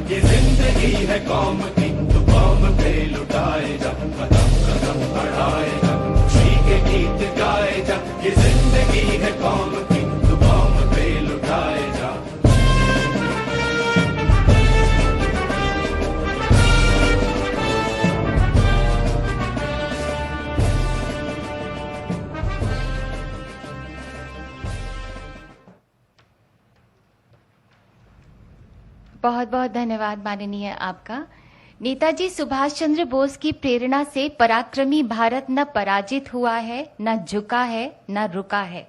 ये जिंदगी है कौम की, तो कौम पे लुटाए जा, कदम कदम बढ़ाए जा, खुशी के गीत गाए जा। ये जिंदगी है कौम की, तो कौम पे लुटाए जा। बहुत बहुत धन्यवाद माननीय आपका। नेताजी सुभाष चंद्र बोस की प्रेरणा से पराक्रमी भारत न पराजित हुआ है, न झुका है, न रुका है।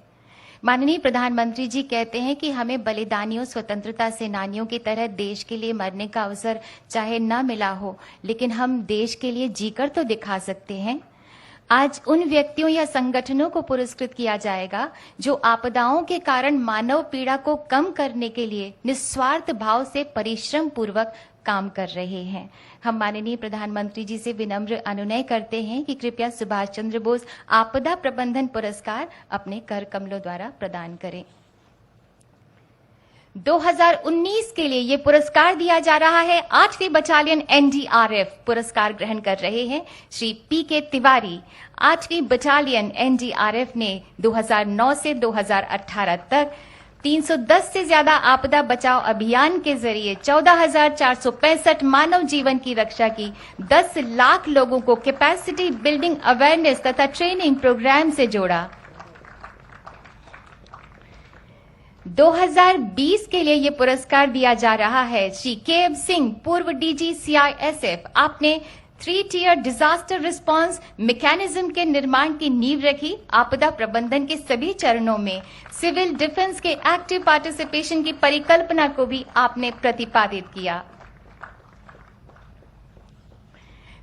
माननीय प्रधानमंत्री जी कहते हैं कि हमें बलिदानियों, स्वतंत्रता सेनानियों की तरह देश के लिए मरने का अवसर चाहे न मिला हो, लेकिन हम देश के लिए जीकर तो दिखा सकते हैं। आज उन व्यक्तियों या संगठनों को पुरस्कृत किया जाएगा जो आपदाओं के कारण मानव पीड़ा को कम करने के लिए निस्वार्थ भाव से परिश्रम पूर्वक काम कर रहे हैं। हम माननीय प्रधानमंत्री जी से विनम्र अनुनय करते हैं कि कृपया सुभाष चंद्र बोस आपदा प्रबंधन पुरस्कार अपने कर कमलों द्वारा प्रदान करें। 2019 के लिए ये पुरस्कार दिया जा रहा है 8वीं बटालियन एनडीआरएफ। पुरस्कार ग्रहण कर रहे हैं श्री पीके तिवारी। 8वीं बटालियन एनडीआरएफ ने 2009 से 2018 तक 310 से ज्यादा आपदा बचाव अभियान के जरिए 14,465 मानव जीवन की रक्षा की, 10 लाख लोगों को कैपेसिटी बिल्डिंग, अवेयरनेस तथा ट्रेनिंग प्रोग्राम से जोड़ा। 2020 के लिए ये पुरस्कार दिया जा रहा है श्री के सिंह, पूर्व डीजी सीआईएसएफ। आपने 3 टियर डिजास्टर रिस्पांस मैकेनिज्म के निर्माण की नींव रखी। आपदा प्रबंधन के सभी चरणों में सिविल डिफेंस के एक्टिव पार्टिसिपेशन की परिकल्पना को भी आपने प्रतिपादित किया।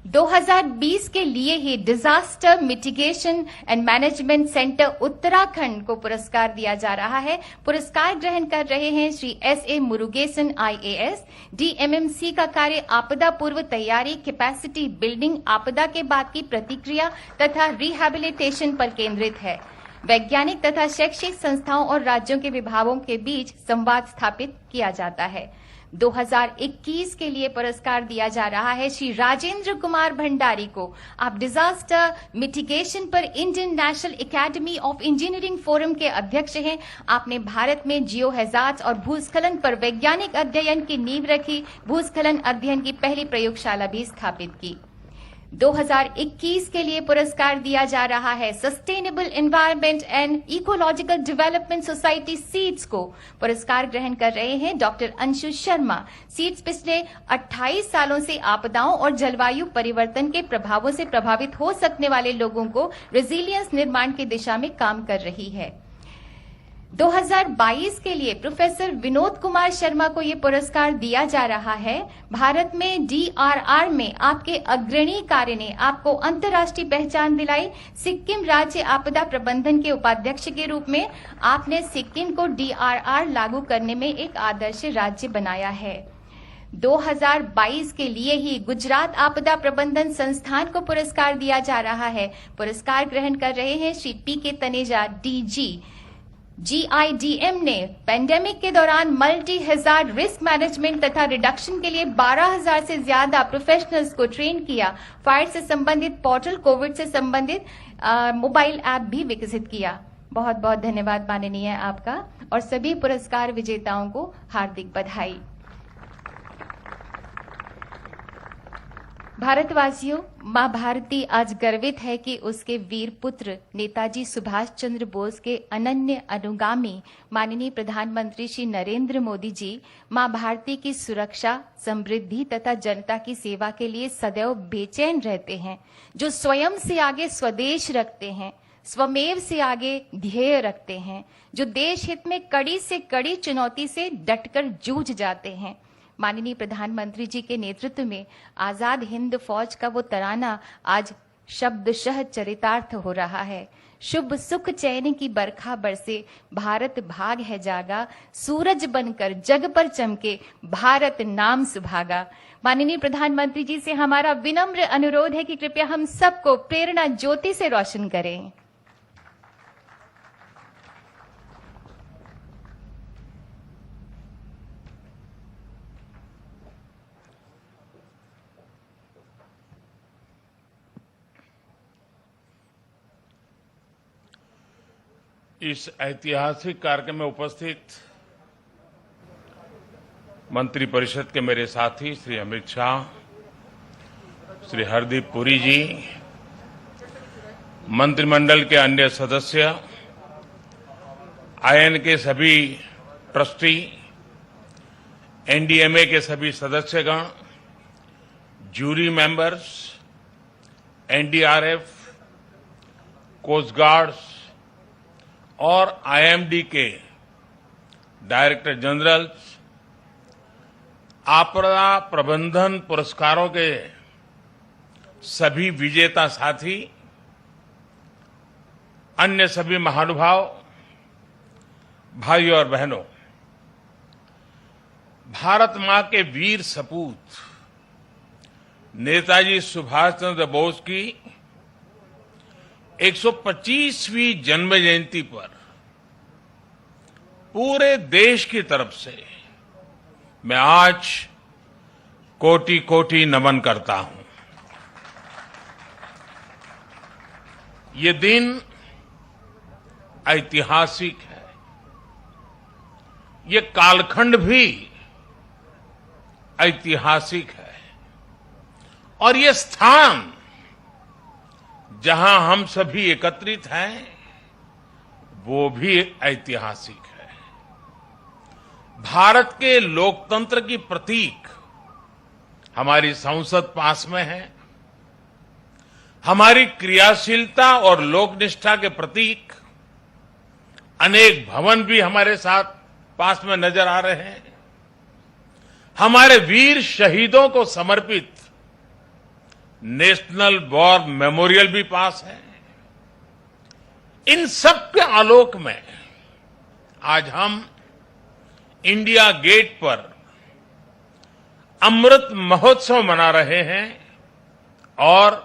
2020 के लिए ही disaster mitigation and management centre Uttarakhand को पुरस्कार दिया जा रहा है। पुरस्कार ग्रहण कर रहे हैं श्री एसए मुरुगेसन आईएएस। डीएमएमसी का कार्य आपदा पूर्व तैयारी, कैपेसिटी बिल्डिंग, आपदा के बाद की प्रतिक्रिया तथा रिहैबिलिटेशन पर केंद्रित है। वैज्ञानिक तथा शैक्षिक संस्थाओं और राज्यों के विभागों के बीच संवाद स्थापित किया जाता है। 2021 के लिए पुरस्कार दिया जा रहा है श्री राजेंद्र कुमार भंडारी को। आप डिजास्टर मिटिगेशन पर Indian national academy of engineering forum के अध्यक्ष हैं। आपने भारत में जियो हैजार्ड्स और भूस्खलन पर वैज्ञानिक अध्ययन की नींव रखी। भूस्खलन अध्ययन की पहली प्रयोगशाला भी स्थापित की। 2021 के लिए पुरस्कार दिया जा रहा है sustainable environment and ecological development society seeds को। पुरस्कार ग्रहण कर रहे हैं डॉक्टर अंशु शर्मा। सीड्स पिछले 28 सालों से आपदाओं और जलवायु परिवर्तन के प्रभावों से प्रभावित हो सकने वाले लोगों को रेजिलियंस निर्माण की दिशा में काम कर रही है। 2022 के लिए प्रोफेसर विनोद कुमार शर्मा को ये पुरस्कार दिया जा रहा है। भारत में डीआरआर में आपके अग्रणी कार्य ने आपको अंतर्राष्ट्रीय पहचान दिलाई। सिक्किम राज्य आपदा प्रबंधन के उपाध्यक्ष के रूप में आपने सिक्किम को डीआरआर लागू करने में एक आदर्श राज्य बनाया है। 2022 के लिए ही गुजरात आपदा प्रबंधन संस्थान को पुरस्कार दिया जा रहा है। पुरस्कार ग्रहण कर रहे हैं श्री पीके तनेजा डीजी। जीआईडीएम ने पेंडेमिक के दौरान मल्टी हैजार्ड रिस्क मैनेजमेंट तथा रिडक्शन के लिए 12,000 से ज्यादा प्रोफेशनल्स को ट्रेन किया। फायर से संबंधित पोर्टल, कोविड से संबंधित मोबाइल ऐप भी विकसित किया। बहुत बहुत धन्यवाद माननीय आपका और सभी पुरस्कार विजेताओं को हार्दिक बधाई। भारतवासियों, मां भारती आज गर्वित है कि उसके वीर पुत्र नेताजी सुभाष चंद्र बोस के अनन्य अनुगामी माननीय प्रधानमंत्री श्री नरेंद्र मोदी जी मां भारती की सुरक्षा, समृद्धि तथा जनता की सेवा के लिए सदैव बेचैन रहते हैं, जो स्वयं से आगे स्वदेश रखते हैं, स्वमेव से आगे ध्येय रखते हैं, जो देश हित में कड़ी से कड़ी चुनौती से डटकर जूझ जाते हैं। माननीय प्रधानमंत्री जी के नेतृत्व में आजाद हिंद फौज का वो तराना आज शब्दशः चरितार्थ हो रहा है। शुभ सुख चैन की बरखा बरसे, भारत भाग है जागा, सूरज बनकर जग पर चमके, भारत नाम सुभागा। माननीय प्रधानमंत्री जी से हमारा विनम्र अनुरोध है कि कृपया हम सबको प्रेरणा ज्योति से रोशन करें। इस ऐतिहासिक कार्यक्रम में उपस्थित मंत्रिपरिषद के मेरे साथी श्री अमित शाह, श्री हरदीप पुरी जी, मंत्रिमंडल के अन्य सदस्य, आईएन के सभी ट्रस्टी, एनडीएमए के सभी सदस्यगण, jury members, NDRF, coast guards और आईएमडी के डायरेक्टर जनरल, आपदा प्रबंधन पुरस्कारों के सभी विजेता साथी, अन्य सभी महानुभाव, भाइयों और बहनों, भारत मां के वीर सपूत नेताजी सुभाष चंद्र बोस की 125वीं जन्म जयंती पर पूरे देश की तरफ से मैं आज कोटि कोटि नमन करता हूं। ये दिन ऐतिहासिक है, ये कालखंड भी ऐतिहासिक है और ये स्थान जहां हम सभी एकत्रित हैं वो भी ऐतिहासिक है। भारत के लोकतंत्र की प्रतीक हमारी संसद पास में है, हमारी क्रियाशीलता और लोकनिष्ठा के प्रतीक अनेक भवन भी हमारे साथ पास में नजर आ रहे हैं, हमारे वीर शहीदों को समर्पित नेशनल वॉर मेमोरियल भी पास है। इन सब के आलोक में आज हम इंडिया गेट पर अमृत महोत्सव मना रहे हैं और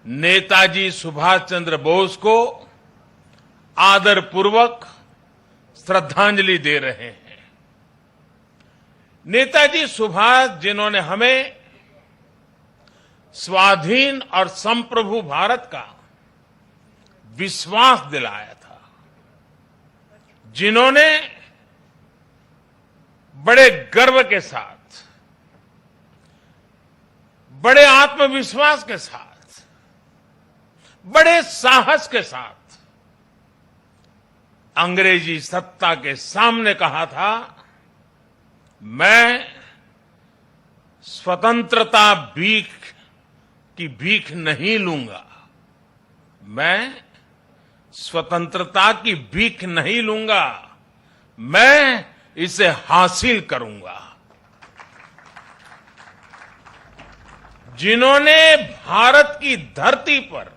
नेताजी सुभाष चंद्र बोस को आदरपूर्वक श्रद्धांजलि दे रहे हैं। नेताजी सुभाष जिन्होंने हमें स्वाधीन और संप्रभु भारत का विश्वास दिलाया था, जिन्होंने बड़े गर्व के साथ, बड़े आत्मविश्वास के साथ, बड़े साहस के साथ अंग्रेजी सत्ता के सामने कहा था, मैं स्वतंत्रता की भीख नहीं लूंगा, मैं स्वतंत्रता की भीख नहीं लूंगा, मैं इसे हासिल करूंगा। जिन्होंने भारत की धरती पर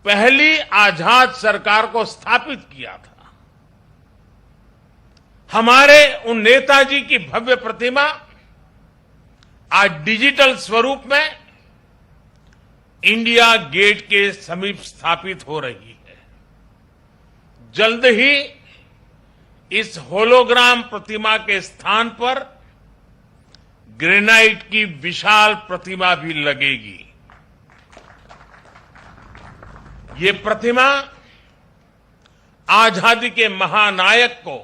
पहली आजाद सरकार को स्थापित किया था, हमारे उन नेताजी की भव्य प्रतिमा आज डिजिटल स्वरूप में इंडिया गेट के समीप स्थापित हो रही है। जल्द ही इस होलोग्राम प्रतिमा के स्थान पर ग्रेनाइट की विशाल प्रतिमा भी लगेगी। ये प्रतिमा आजादी के महानायक को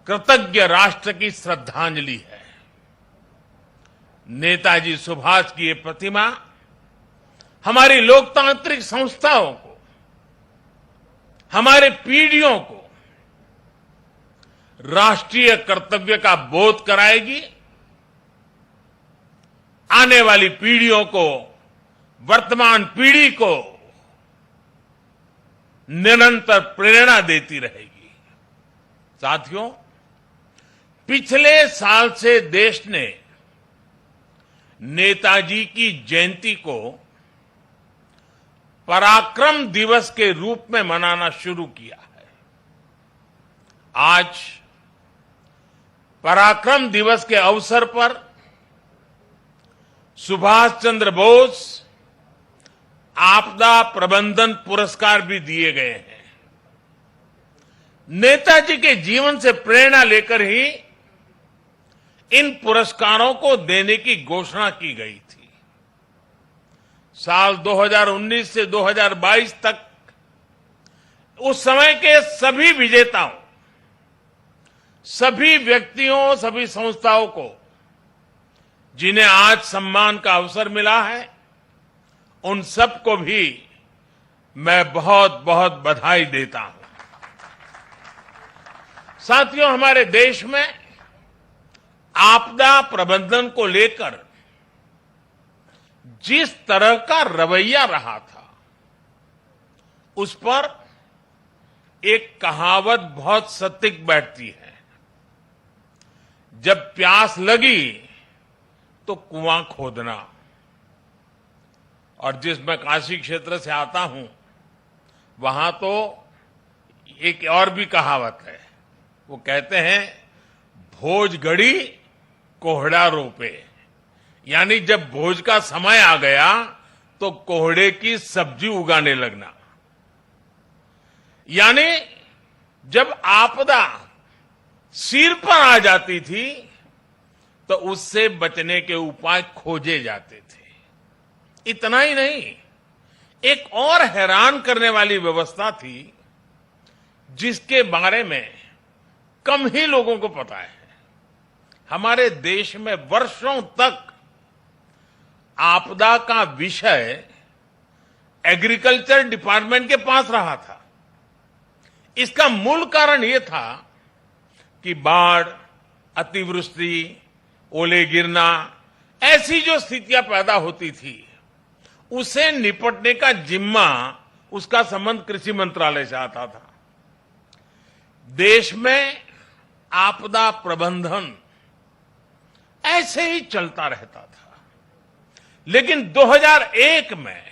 कृतज्ञ राष्ट्र की श्रद्धांजलि है। नेताजी सुभाष की ये प्रतिमा हमारी लोकतांत्रिक संस्थाओं को, हमारे पीढ़ियों को राष्ट्रीय कर्तव्य का बोध कराएगी, आने वाली पीढ़ियों को, वर्तमान पीढ़ी को निरंतर प्रेरणा देती रहेगी। साथियों, पिछले साल से देश ने नेताजी की जयंती को पराक्रम दिवस के रूप में मनाना शुरू किया है। आज पराक्रम दिवस के अवसर पर सुभाष चंद्र बोस आपदा प्रबंधन पुरस्कार भी दिए गए हैं। नेताजी के जीवन से प्रेरणा लेकर ही इन पुरस्कारों को देने की घोषणा की गई थी। साल 2019 से 2022 तक उस समय के सभी विजेताओं, सभी व्यक्तियों, सभी संस्थाओं को जिन्हें आज सम्मान का अवसर मिला है, उन सबको भी मैं बहुत बहुत बधाई देता हूं। साथियों, हमारे देश में आपदा प्रबंधन को लेकर जिस तरह का रवैया रहा था, उस पर एक कहावत बहुत सटीक बैठती है। जब प्यास लगी तो कुआं खोदना। और जिस मैं काशी क्षेत्र से आता हूं, वहां तो एक और भी कहावत है। वो कहते हैं, भोज गड़ी कोहड़ा रोपे। यानी जब भोज का समय आ गया तो कोहड़े की सब्जी उगाने लगना। यानी जब आपदा सिर पर आ जाती थी तो उससे बचने के उपाय खोजे जाते थे। इतना ही नहीं, एक और हैरान करने वाली व्यवस्था थी जिसके बारे में कम ही लोगों को पता है। हमारे देश में वर्षों तक आपदा का विषय एग्रीकल्चर डिपार्टमेंट के पास रहा था। इसका मूल कारण यह था कि बाढ़, अतिवृष्टि, ओले गिरना, ऐसी जो स्थितियां पैदा होती थी, उसे निपटने का जिम्मा, उसका संबंध कृषि मंत्रालय से आता था। देश में आपदा प्रबंधन ऐसे ही चलता रहता था। लेकिन 2001 में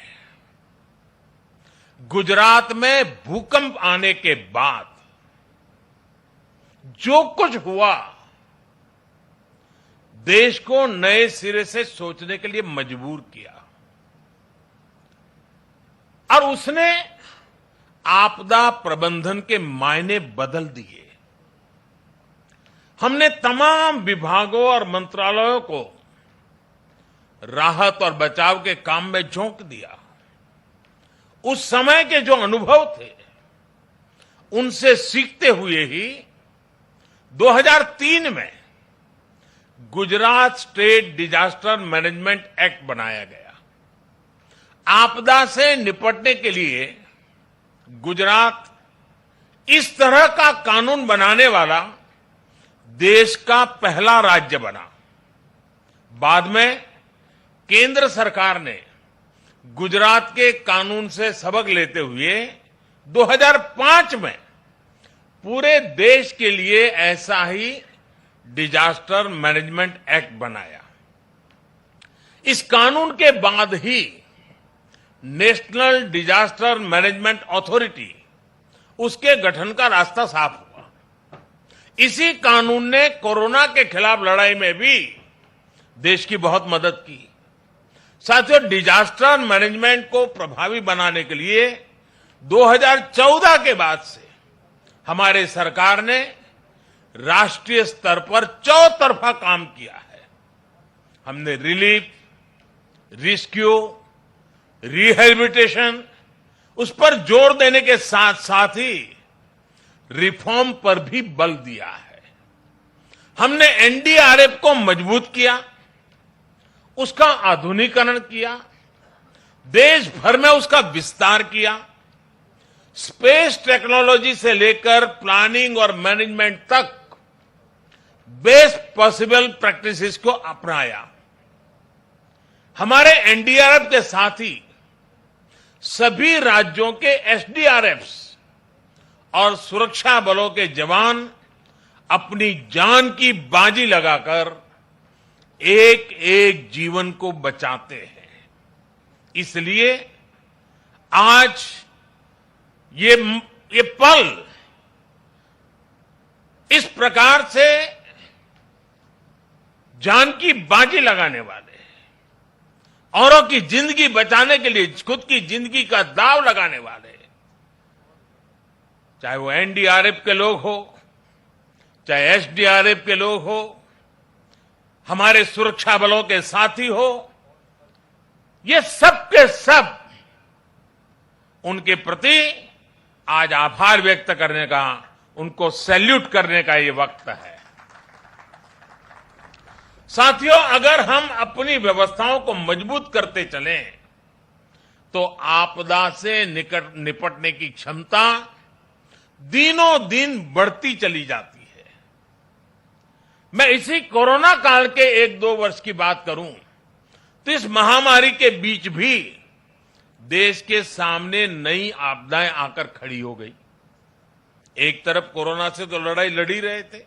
गुजरात में भूकंप आने के बाद जो कुछ हुआ, देश को नए सिरे से सोचने के लिए मजबूर किया। और उसने आपदा प्रबंधन के मायने बदल दिए। हमने तमाम विभागों और मंत्रालयों को राहत और बचाव के काम में झोंक दिया। उस समय के जो अनुभव थे, उनसे सीखते हुए ही 2003 में Gujarat state disaster management act बनाया गया। आपदा से निपटने के लिए गुजरात इस तरह का कानून बनाने वाला देश का पहला राज्य बना। बाद में केंद्र सरकार ने गुजरात के कानून से सबक लेते हुए 2005 में पूरे देश के लिए ऐसा ही डिजास्टर मैनेजमेंट एक्ट बनाया। इस कानून के बाद ही नेशनल डिजास्टर मैनेजमेंट अथॉरिटी, उसके गठन का रास्ता साफ हुआ। इसी कानून ने कोरोना के खिलाफ लड़ाई में भी देश की बहुत मदद की। साथियों, डिजास्टर मैनेजमेंट को प्रभावी बनाने के लिए 2014 के बाद से हमारे सरकार ने राष्ट्रीय स्तर पर चौतरफा काम किया है। हमने रिलीफ, रेस्क्यू, रिहेबिलिटेशन, उस पर जोर देने के साथ साथ ही रिफॉर्म पर भी बल दिया है। हमने एनडीआरएफ को मजबूत किया, उसका आधुनिकीकरण किया, देश भर में उसका विस्तार किया। स्पेस टेक्नोलॉजी से लेकर प्लानिंग और मैनेजमेंट तक बेस्ट पॉसिबल प्रैक्टिसेस को अपनाया। हमारे एनडीआरएफ के साथ ही सभी राज्यों के एसडीआरएफ्स और सुरक्षा बलों के जवान अपनी जान की बाजी लगाकर एक एक जीवन को बचाते हैं। इसलिए आज ये पल इस प्रकार से जान की बाजी लगाने वाले, औरों की जिंदगी बचाने के लिए खुद की जिंदगी का दांव लगाने वाले, चाहे वो एनडीआरएफ के लोग हो, चाहे एसडीआरएफ के लोग हो, हमारे सुरक्षा बलों के साथी हो, ये सब के सब उनके प्रति आज आभार व्यक्त करने का, उनको सैल्यूट करने का ये वक्त है। साथियों, अगर हम अपनी व्यवस्थाओं को मजबूत करते चलें तो आपदा से निपटने की क्षमता दिनों दिन बढ़ती चली जाती है। मैं इसी कोरोना काल के 1-2 वर्ष की बात करूं तो इस महामारी के बीच भी देश के सामने नई आपदाएं आकर खड़ी हो गई। एक तरफ कोरोना से तो लड़ाई लड़ी रहे थे,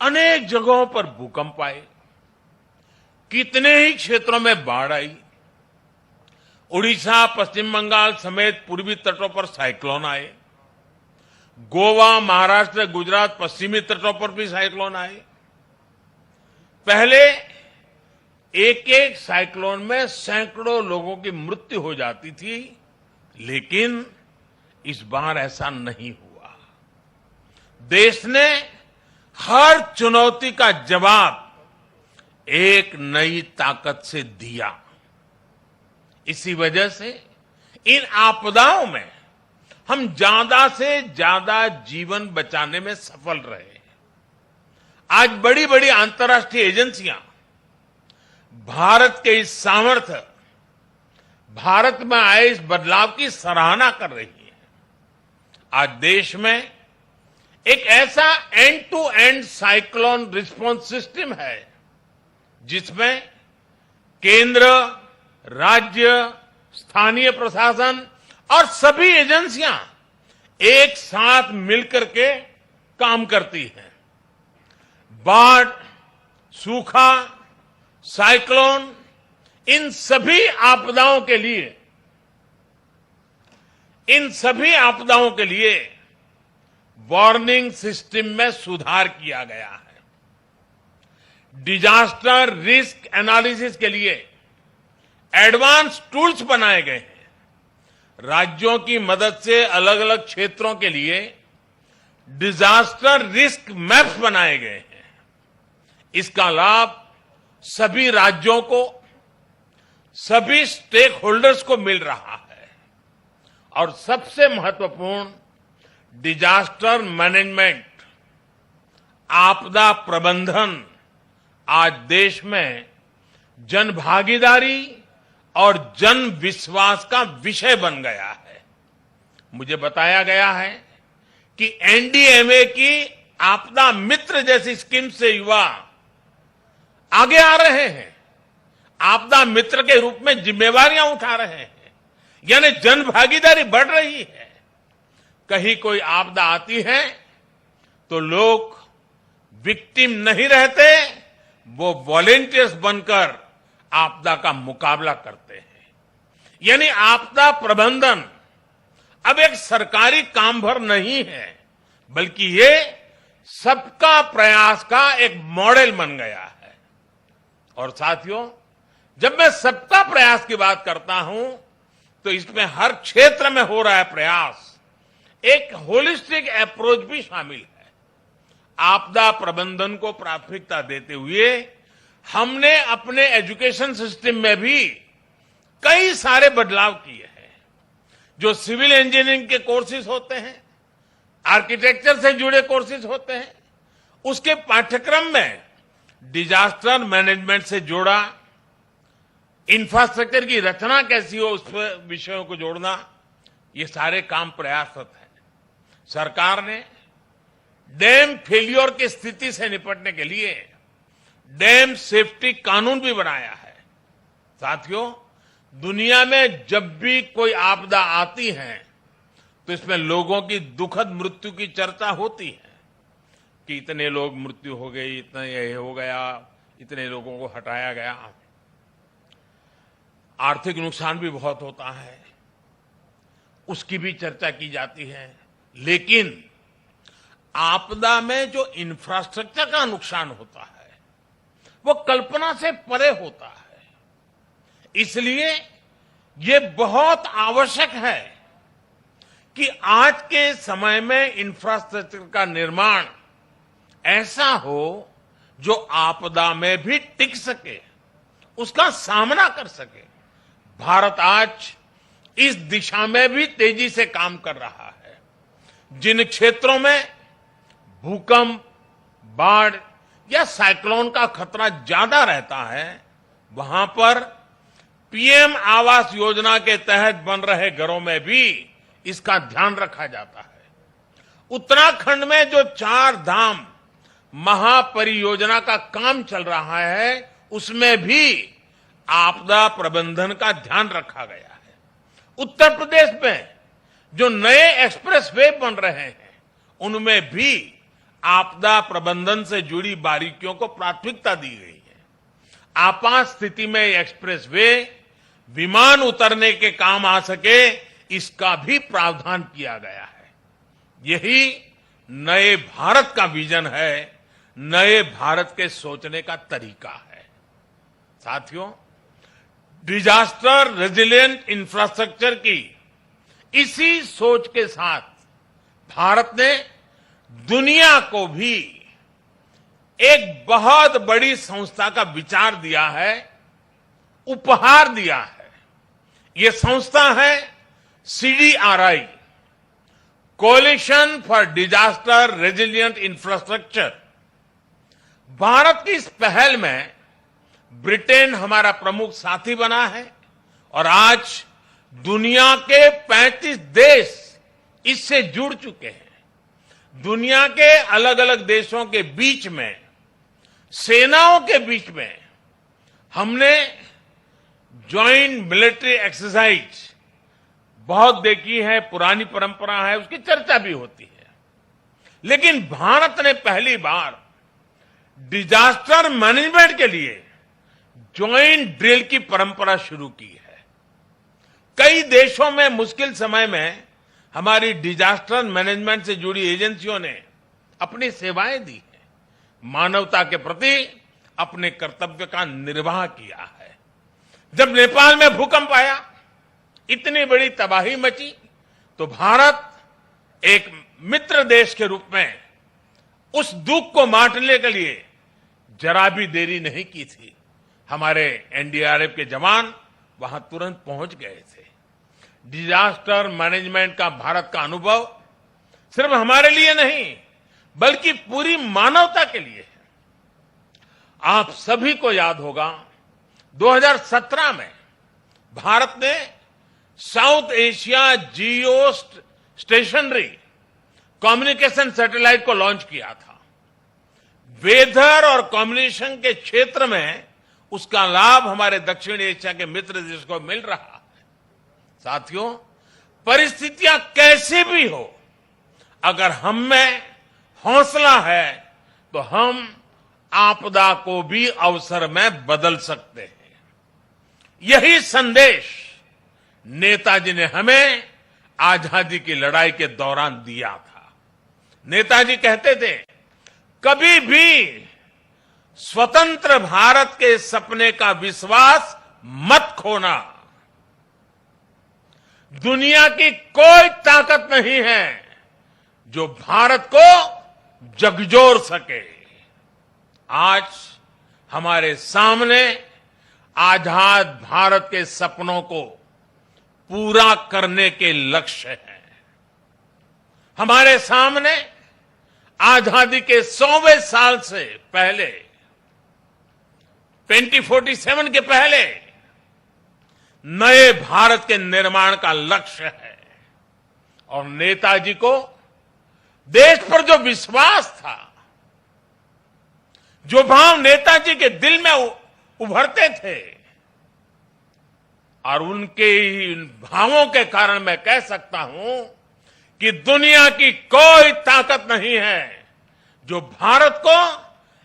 अनेक जगहों पर भूकंप आए, कितने ही क्षेत्रों में बाढ़ आई, उड़ीसा, पश्चिम बंगाल समेत पूर्वी तटों पर साइक्लोन आए, गोवा, महाराष्ट्र, गुजरात, पश्चिमी तटों पर भी साइक्लोन आए। पहले एक एक साइक्लोन में सैकड़ों लोगों की मृत्यु हो जाती थी, लेकिन इस बार ऐसा नहीं हुआ। देश ने हर चुनौती का जवाब एक नई ताकत से दिया। इसी वजह से इन आपदाओं में हम ज्यादा से ज्यादा जीवन बचाने में सफल रहे। आज बड़ी बड़ी अंतर्राष्ट्रीय एजेंसियां भारत के इस सामर्थ्य, भारत में आए इस बदलाव की सराहना कर रही है। आज देश में एक ऐसा end to end cyclone response system है जिसमें केंद्र, राज्य, स्थानीय प्रशासन और सभी एजेंसियां एक साथ मिलकर के काम करती हैं। बाढ़, सूखा, साइक्लोन, इन सभी आपदाओं के लिए वार्निंग सिस्टम में सुधार किया गया है। डिजास्टर रिस्क एनालिसिस के लिए एडवांस टूल्स बनाए गए हैं। राज्यों की मदद से अलग अलग क्षेत्रों के लिए डिजास्टर रिस्क मैप्स बनाए गए हैं। इसका लाभ सभी राज्यों को, सभी स्टेक होल्डर्स को मिल रहा है। और सबसे महत्वपूर्ण, डिजास्टर मैनेजमेंट, आपदा प्रबंधन आज देश में जन भागीदारी और जन विश्वास का विषय बन गया है। मुझे बताया गया है कि एनडीएमए की आपदा मित्र जैसी स्कीम से युवा आगे आ रहे हैं, आपदा मित्र के रूप में जिम्मेवारियां उठा रहे हैं, यानी जन भागीदारी बढ़ रही है। कहीं कोई आपदा आती है तो लोग विक्टिम नहीं रहते, वो वॉलेंटियर्स बनकर आपदा का मुकाबला करते हैं। यानी आपदा प्रबंधन अब एक सरकारी काम भर नहीं है, बल्कि ये सबका प्रयास का एक मॉडल बन गया है। और साथियों, जब मैं सबका प्रयास की बात करता हूं तो इसमें हर क्षेत्र में हो रहा है प्रयास, एक होलिस्टिक अप्रोच भी शामिल है। आपदा प्रबंधन को प्राथमिकता देते हुए हमने अपने एजुकेशन सिस्टम में भी कई सारे बदलाव किए हैं। जो सिविल इंजीनियरिंग के कोर्सेज होते हैं, आर्किटेक्चर से जुड़े कोर्सेज होते हैं, उसके पाठ्यक्रम में डिजास्टर मैनेजमेंट से जोड़ा, इंफ्रास्ट्रक्चर की रचना कैसी हो, उस विषयों को जोड़ना, ये सारे काम प्रयासरत हैं। सरकार ने डैम फेलियर की स्थिति से निपटने के लिए डैम सेफ्टी कानून भी बनाया है। साथियों, दुनिया में जब भी कोई आपदा आती है तो इसमें लोगों की दुखद मृत्यु की चर्चा होती है। कि इतने लोग मृत्यु हो गई, इतना ये हो गया, इतने लोगों को हटाया गया। आर्थिक नुकसान भी बहुत होता है, उसकी भी चर्चा की जाती है। लेकिन आपदा में जो इंफ्रास्ट्रक्चर का नुकसान होता है वो कल्पना से परे होता है। इसलिए ये बहुत आवश्यक है कि आज के समय में इंफ्रास्ट्रक्चर का निर्माण ऐसा हो जो आपदा में भी टिक सके, उसका सामना कर सके। भारत आज इस दिशा में भी तेजी से काम कर रहा है। जिन क्षेत्रों में भूकंप, बाढ़ या साइक्लोन का खतरा ज्यादा रहता है, वहां पर पीएम आवास योजना के तहत बन रहे घरों में भी इसका ध्यान रखा जाता है। उत्तराखंड में जो 4 धाम महापरियोजना का काम चल रहा है, उसमें भी आपदा प्रबंधन का ध्यान रखा गया है। उत्तर प्रदेश में जो नए एक्सप्रेस वे बन रहे हैं, उनमें भी आपदा प्रबंधन से जुड़ी बारीकियों को प्राथमिकता दी गई है। आपात स्थिति में एक्सप्रेस वे विमान उतरने के काम आ सके, इसका भी प्रावधान किया गया है। यही नए भारत का विजन है, नए भारत के सोचने का तरीका है। साथियों, डिजास्टर रेजिलिएंट इंफ्रास्ट्रक्चर की इसी सोच के साथ भारत ने दुनिया को भी एक बहुत बड़ी संस्था का विचार दिया है, उपहार दिया है। यह संस्था है CDRI, coalition for disaster resilient infrastructure. Bharat की इस पहल में ब्रिटेन हमारा प्रमुख साथी बना है और आज दुनिया के 35 देश इससे जुड़ चुके हैं। दुनिया के अलग अलग देशों के बीच में, सेनाओं के बीच में हमने ज्वाइंट मिलिट्री एक्सरसाइज बहुत देखी है, पुरानी परंपरा है, उसकी चर्चा भी होती है। लेकिन भारत ने पहली बार डिजास्टर मैनेजमेंट के लिए ज्वाइंट ड्रिल की परंपरा शुरू की है। कई देशों में मुश्किल समय में हमारी डिजास्टर मैनेजमेंट से जुड़ी एजेंसियों ने अपनी सेवाएं दी हैं, मानवता के प्रति अपने कर्तव्य का निर्वाह किया है। जब नेपाल में भूकंप आया, इतनी बड़ी तबाही मची, तो भारत एक मित्र देश के रूप में उस दुख को बांटने के लिए जरा भी देरी नहीं की थी। हमारे एनडीआरएफ के जवान वहां तुरंत पहुंच गए थे। डिजास्टर मैनेजमेंट का भारत का अनुभव सिर्फ हमारे लिए नहीं, बल्कि पूरी मानवता के लिए है। आप सभी को याद होगा, 2017 में भारत ने साउथ एशिया जियो स्टेशनरी कम्युनिकेशन सैटेलाइट को लॉन्च किया था। वेदर और कम्युनिकेशन के क्षेत्र में उसका लाभ हमारे दक्षिण एशिया के मित्र देश को मिल रहा है। साथियों, परिस्थितियां कैसी भी हो, अगर हम में हौसला है तो हम आपदा को भी अवसर में बदल सकते हैं। यही संदेश नेताजी ने हमें आजादी की लड़ाई के दौरान दिया था। नेताजी कहते थे, कभी भी स्वतंत्र भारत के सपने का विश्वास मत खोना। दुनिया की कोई ताकत नहीं है जो भारत को झकझोर सके। आज हमारे सामने आजाद भारत के सपनों को पूरा करने के लक्ष्य हैं। हमारे सामने आजादी के 100वें साल से पहले, 2047 के पहले नए भारत के निर्माण का लक्ष्य है। और नेताजी को देश पर जो विश्वास था, जो भाव नेताजी के दिल में उभरते थे, और उनके इन भावों के कारण मैं कह सकता हूं कि दुनिया की कोई ताकत नहीं है जो भारत को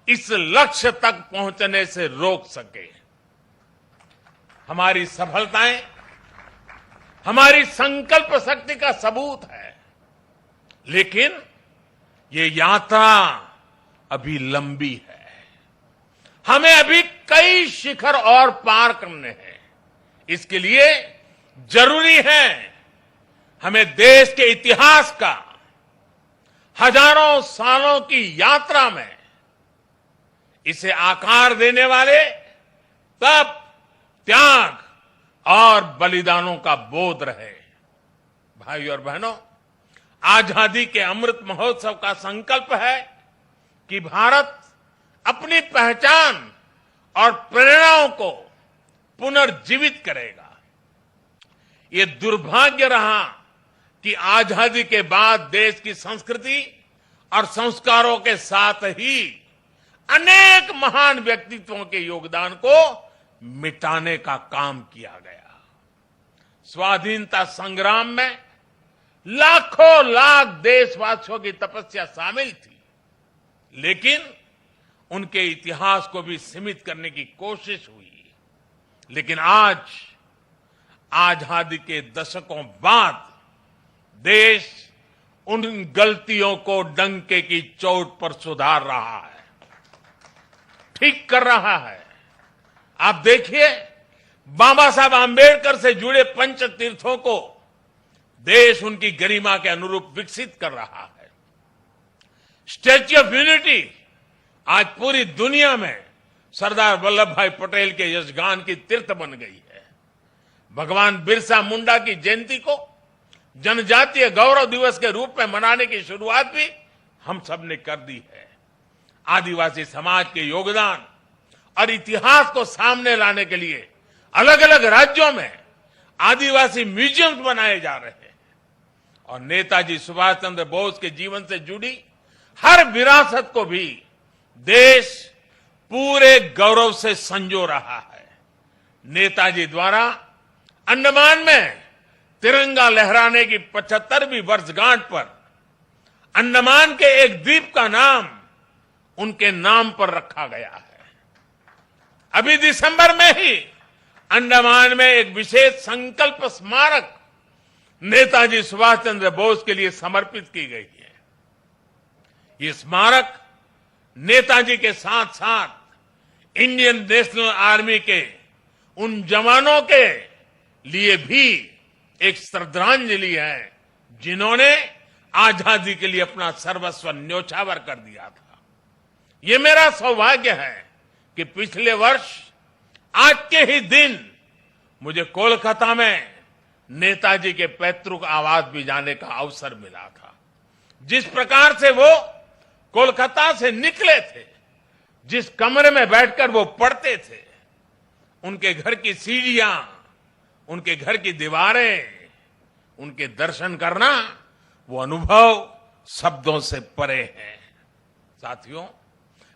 इस लक्ष्य तक पहुंचने से रोक सके। हमारी सफलताएं हमारी संकल्प शक्ति का सबूत है, लेकिन ये यात्रा अभी लंबी है। हमें अभी कई शिखर और पार करने हैं। इसके लिए जरूरी है हमें देश के इतिहास का हजारों सालों की यात्रा में इसे आकार देने वाले तप, त्याग और बलिदानों का बोध रहे। भाई और बहनों, आजादी के अमृत महोत्सव का संकल्प है कि भारत अपनी पहचान और प्रेरणाओं को पुनर्जीवित करेगा। ये दुर्भाग्य रहा कि आजादी के बाद देश की संस्कृति और संस्कारों के साथ ही अनेक महान व्यक्तित्वों के योगदान को मिटाने का काम किया गया। स्वाधीनता संग्राम में लाखों लाख देशवासियों की तपस्या शामिल थी, लेकिन उनके इतिहास को भी सीमित करने की कोशिश हुई। लेकिन आज आजादी के दशकों बाद देश उन गलतियों को डंके की चोट पर सुधार रहा है, ठीक कर रहा है। आप देखिए, बाबा साहब आंबेडकर से जुड़े पंच तीर्थों को देश उनकी गरिमा के अनुरूप विकसित कर रहा है। स्टैच्यू ऑफ यूनिटी आज पूरी दुनिया में सरदार वल्लभ भाई पटेल के यशगान की तीर्थ बन गई है। भगवान बिरसा मुंडा की जयंती को जनजातीय गौरव दिवस के रूप में मनाने की शुरुआत भी हम सब ने कर दी है। आदिवासी समाज के योगदान और इतिहास को सामने लाने के लिए अलग अलग राज्यों में आदिवासी म्यूजियम्स बनाए जा रहे हैं और नेताजी सुभाष चंद्र बोस के जीवन से जुड़ी हर विरासत को भी देश पूरे गौरव से संजो रहा है। नेताजी द्वारा अंडमान में तिरंगा लहराने की 75वीं वर्षगांठ पर अंडमान के एक द्वीप का नाम उनके नाम पर रखा गया है। अभी दिसंबर में ही अंडमान में एक विशेष संकल्प स्मारक नेताजी सुभाष चंद्र बोस के लिए समर्पित की गई है। ये स्मारक नेताजी के साथ साथ इंडियन नेशनल आर्मी के उन जवानों के लिए भी एक श्रद्धांजलि है जिन्होंने आजादी के लिए अपना सर्वस्व न्योछावर कर दिया था। ये मेरा सौभाग्य है कि पिछले वर्ष आज के ही दिन मुझे कोलकाता में नेताजी के पैतृक आवास भी जाने का अवसर मिला था। जिस प्रकार से वो कोलकाता से निकले थे, जिस कमरे में बैठकर वो पढ़ते थे, उनके घर की सीढ़ियां, उनके घर की दीवारें, उनके दर्शन करना, वो अनुभव शब्दों से परे है। साथियों,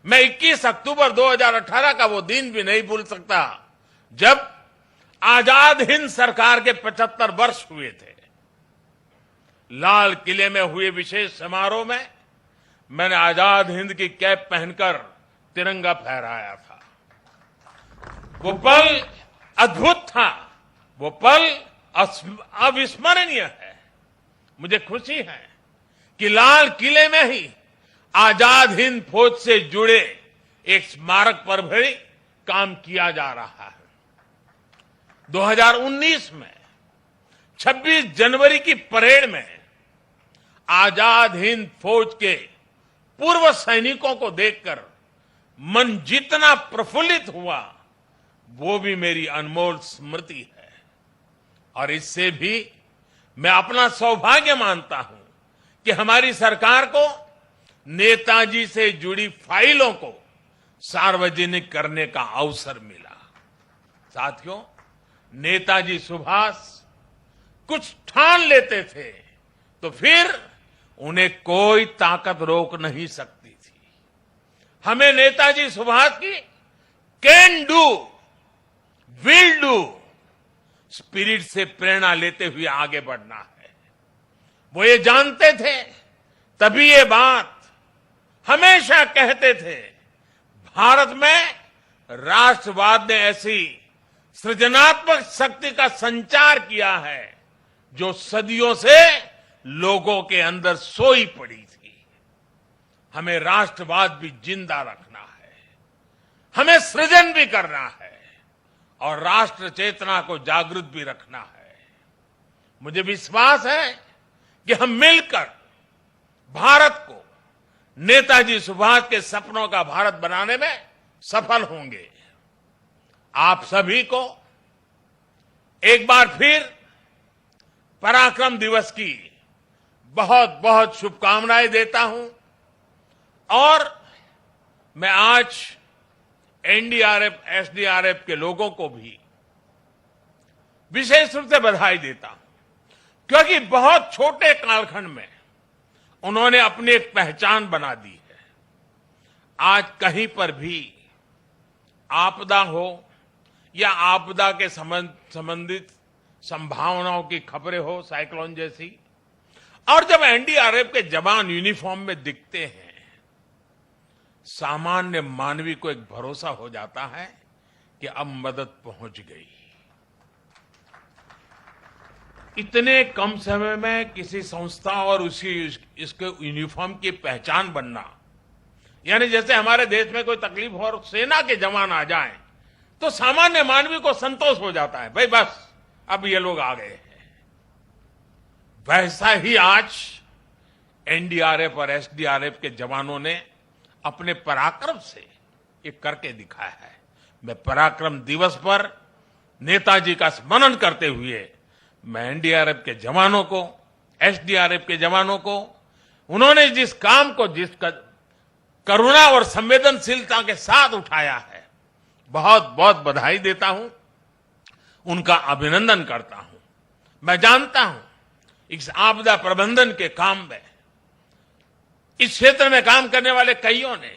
मैं 21 अक्टूबर 2018 का वो दिन भी नहीं भूल सकता जब आजाद हिंद सरकार के 75 वर्ष हुए थे। लाल किले में हुए विशेष समारोह में मैंने आजाद हिंद की कैप पहनकर तिरंगा फहराया था। वो पल अद्भुत था, वो पल अविस्मरणीय है। मुझे खुशी है कि लाल किले में ही आजाद हिंद फौज से जुड़े एक स्मारक पर भी काम किया जा रहा है। 2019 में 26 जनवरी की परेड में आजाद हिंद फौज के पूर्व सैनिकों को देखकर मन जितना प्रफुल्लित हुआ, वो भी मेरी अनमोल स्मृति है। और इससे भी मैं अपना सौभाग्य मानता हूं कि हमारी सरकार को नेताजी से जुड़ी फाइलों को सार्वजनिक करने का अवसर मिला। साथियों, नेताजी सुभाष कुछ ठान लेते थे तो फिर उन्हें कोई ताकत रोक नहीं सकती थी। हमें नेताजी सुभाष की can do, will do spirit से प्रेरणा लेते हुए आगे बढ़ना है। वो ये जानते थे, तभी ये बात हमेशा कहते थे, भारत में राष्ट्रवाद ने ऐसी सृजनात्मक शक्ति का संचार किया है जो सदियों से लोगों के अंदर सोई पड़ी थी। हमें राष्ट्रवाद भी जिंदा रखना है, हमें सृजन भी करना है और राष्ट्र चेतना को जागृत भी रखना है। मुझे विश्वास है कि हम मिलकर भारत को नेताजी सुभाष के सपनों का भारत बनाने में सफल होंगे। आप सभी को एक बार फिर पराक्रम दिवस की बहुत बहुत शुभकामनाएं देता हूं और मैं आज एनडीआरएफ, एसडीआरएफ के लोगों को भी विशेष रूप से बधाई देता हूं, क्योंकि बहुत छोटे कालखंड में उन्होंने अपनी एक पहचान बना दी है। आज कहीं पर भी आपदा हो या आपदा के संबंधित संभावनाओं की खबरें हो, साइक्लोन जैसी, और जब एनडीआरएफ के जवान यूनिफॉर्म में दिखते हैं, सामान्य मानवी को एक भरोसा हो जाता है कि अब मदद पहुंच गई। इतने कम समय में किसी संस्था और इसके यूनिफॉर्म की पहचान बनना, यानी जैसे हमारे देश में कोई तकलीफ हो और सेना के जवान आ जाएं, तो सामान्य मानवी को संतोष हो जाता है, भाई बस अब ये लोग आ गए हैं। वैसा ही आज एनडीआरएफ और एसडीआरएफ के जवानों ने अपने पराक्रम से ये करके दिखाया है। मैं पराक्रम दिवस पर नेताजी का स्मरण करते हुए मैं एनडीआरएफ के जवानों को, एसडीआरएफ के जवानों को, उन्होंने जिस काम को जिस करुणा और संवेदनशीलता के साथ उठाया है, बहुत बहुत बधाई देता हूं, उनका अभिनंदन करता हूं। मैं जानता हूं इस आपदा प्रबंधन के काम में इस क्षेत्र में काम करने वाले कईयों ने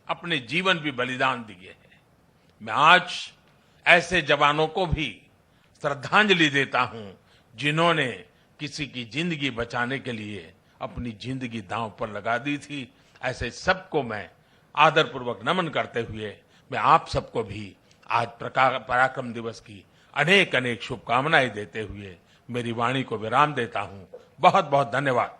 अपने जीवन भी बलिदान दिए हैं। मैं आज ऐसे जवानों को भी श्रद्धांजलि देता हूं जिन्होंने किसी की जिंदगी बचाने के लिए अपनी जिंदगी दांव पर लगा दी थी। ऐसे सबको मैं आदरपूर्वक नमन करते हुए मैं आप सबको भी आज पराक्रम दिवस की अनेक अनेक शुभकामनाएं देते हुए मेरी वाणी को विराम देता हूं। बहुत बहुत धन्यवाद।